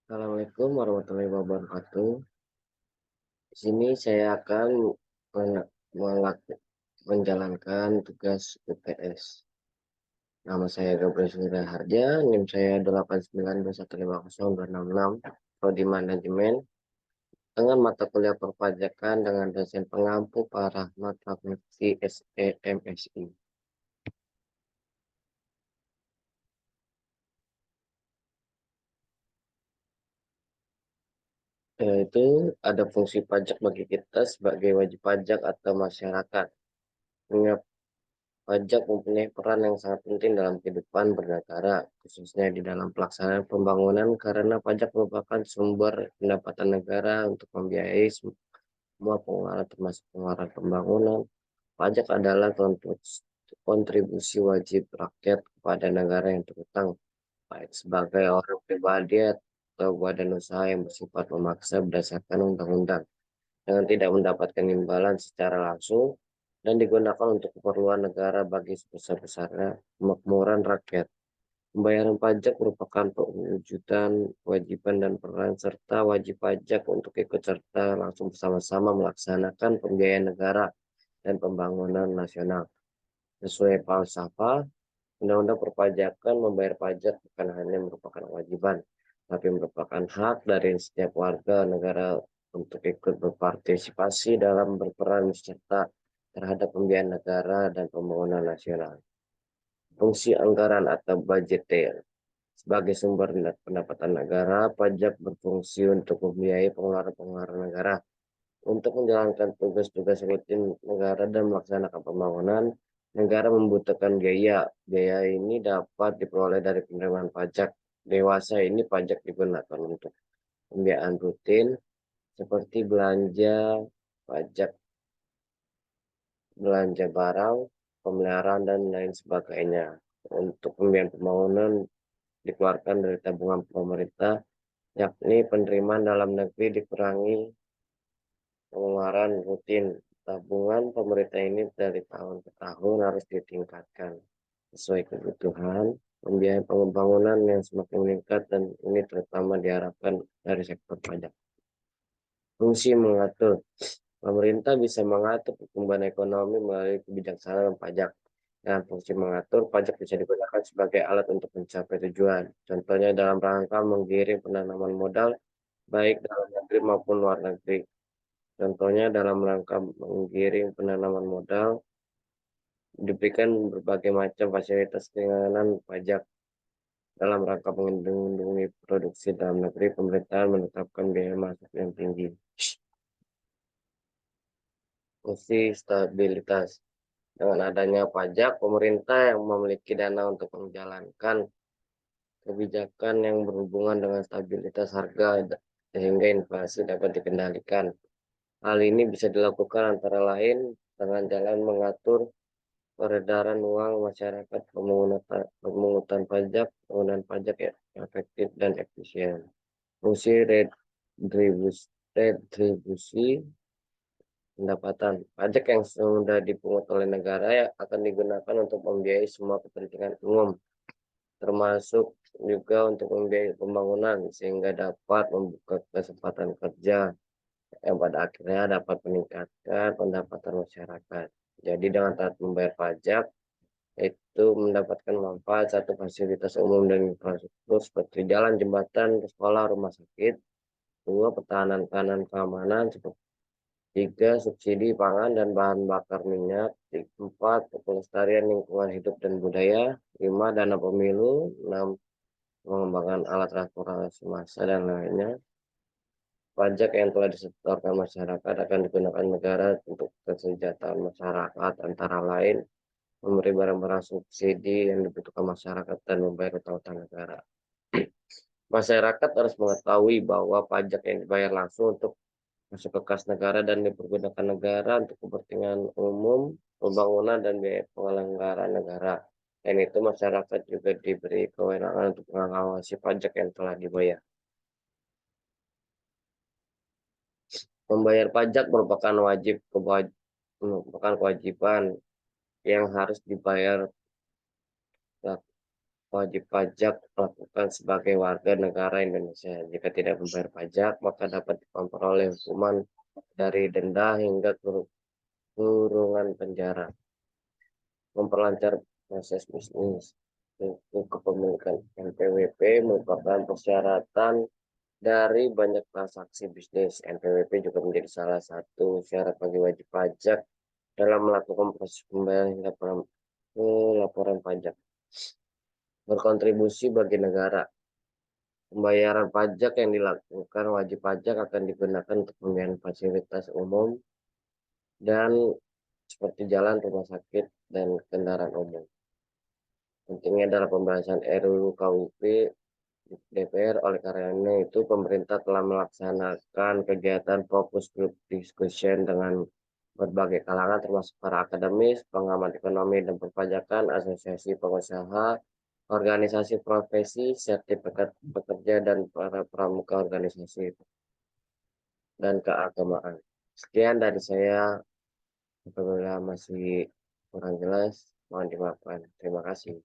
Assalamualaikum warahmatullahi wabarakatuh. Di sini saya akan menjalankan tugas UTS. Nama saya Gabriel Surya Harja, NIM saya 892150266, Prodi Manajemen, dengan mata kuliah perpajakan dengan dosen pengampu Pak Rahmat Fakulti SEMSI. Yaitu ada fungsi pajak bagi kita sebagai wajib pajak atau masyarakat. Mengingat pajak mempunyai peran yang sangat penting dalam kehidupan bernegara, khususnya di dalam pelaksanaan pembangunan, karena pajak merupakan sumber pendapatan negara untuk membiayai semua pengeluaran termasuk pengeluaran pembangunan. Pajak adalah kontribusi wajib rakyat kepada negara yang terutang, baik sebagai orang pribadi atau badan usaha yang bersifat memaksa berdasarkan undang-undang dengan tidak mendapatkan imbalan secara langsung dan digunakan untuk keperluan negara bagi sebesar-besarnya kemakmuran rakyat. Pembayaran pajak merupakan pewujudan kewajiban dan peran serta wajib pajak untuk ikut serta langsung bersama-sama melaksanakan pembiayaan negara dan pembangunan nasional. Sesuai falsafah, Undang-Undang Perpajakan membayar pajak bukan hanya merupakan kewajiban, tapi merupakan hak dari setiap warga negara untuk ikut berpartisipasi dalam berperan serta terhadap pembiayaan negara dan pembangunan nasional. Fungsi anggaran atau budgeter. Sebagai sumber pendapatan negara, pajak berfungsi untuk membiayai pengeluaran-pengeluaran negara. Untuk menjalankan tugas-tugas rutin negara dan melaksanakan pembangunan, negara membutuhkan biaya. Biaya ini dapat diperoleh dari penerimaan pajak. Dewasa ini pajak digunakan untuk pembiayaan rutin seperti belanja pajak, belanja barang, pemeliharaan, dan lain sebagainya. Untuk pembiayaan pembangunan dikeluarkan dari tabungan pemerintah, yakni penerimaan dalam negeri dikurangi pengeluaran rutin. Tabungan pemerintah ini dari tahun ke tahun harus ditingkatkan sesuai kebutuhan pembiayaan pembangunan yang semakin meningkat, dan ini terutama diharapkan dari sektor pajak. Fungsi mengatur. Pemerintah bisa mengatur pertumbuhan ekonomi melalui kebijaksanaan pajak. Dan fungsi mengatur pajak bisa digunakan sebagai alat untuk mencapai tujuan. Contohnya dalam rangka menggiring penanaman modal baik dalam negeri maupun luar negeri. Contohnya dalam rangka menggiring penanaman modal diberikan berbagai macam fasilitas keringanan pajak. Dalam rangka melindungi produksi dalam negeri, pemerintahan menetapkan biaya masuk yang tinggi. Fungsi stabilitas. Dengan adanya pajak, pemerintah yang memiliki dana untuk menjalankan kebijakan yang berhubungan dengan stabilitas harga sehingga inflasi dapat dikendalikan. Hal ini bisa dilakukan antara lain dengan jalan mengatur peredaran uang masyarakat, pemungutan pajak, penggunaan pajak yang efektif dan efisien. Fungsi retribusi pendapatan. Pajak yang sudah dipungut oleh negara akan digunakan untuk membiayai semua kepentingan umum, termasuk juga untuk membiayai pembangunan, sehingga dapat membuka kesempatan kerja yang pada akhirnya dapat meningkatkan pendapatan masyarakat. Jadi dengan taat membayar pajak, itu mendapatkan manfaat satu fasilitas umum dan infrastruktur seperti jalan, jembatan, sekolah, rumah sakit. Dua, pertahanan keamanan seperti tiga, subsidi pangan dan bahan bakar minyak. Empat, pelestarian lingkungan hidup dan budaya. Lima, dana pemilu. Enam, pengembangan alat transportasi massa dan lainnya. Pajak yang telah disetorkan masyarakat akan digunakan negara untuk kesejahteraan masyarakat, antara lain memberi barang-barang subsidi yang dibutuhkan masyarakat dan membayar utang negara. Masyarakat harus mengetahui bahwa pajak yang dibayar langsung untuk masuk ke kas negara dan dipergunakan negara untuk kepentingan umum, pembangunan, dan biaya penyelenggaraan negara. Dan itu masyarakat juga diberi kewenangan untuk mengawasi pajak yang telah dibayar. Membayar pajak merupakan kewajiban yang harus dibayar wajib pajak melakukan sebagai warga negara Indonesia. Jika tidak membayar pajak, maka dapat diperoleh hukuman dari denda hingga kurungan penjara. Memperlancar proses bisnis. Buku kepemilikan NPWP merupakan persyaratan dari banyak transaksi bisnis. NPWP juga menjadi salah satu syarat bagi wajib pajak dalam melakukan proses pembayaran hingga laporan pajak. Berkontribusi bagi negara. Pembayaran pajak yang dilakukan wajib pajak akan digunakan untuk pembayaran fasilitas umum dan seperti jalan, rumah sakit, dan kendaraan umum. Pentingnya adalah pembahasan RUU KUP DPR. Oleh karena itu, pemerintah telah melaksanakan kegiatan fokus group discussion dengan berbagai kalangan termasuk para akademis, pengamat ekonomi dan perpajakan, asosiasi pengusaha, organisasi profesi, sertifikat pekerja, dan para pramuka organisasi dan keagamaan. Sekian dari saya. Apabila masih kurang jelas, mohon dimaafkan. Terima kasih.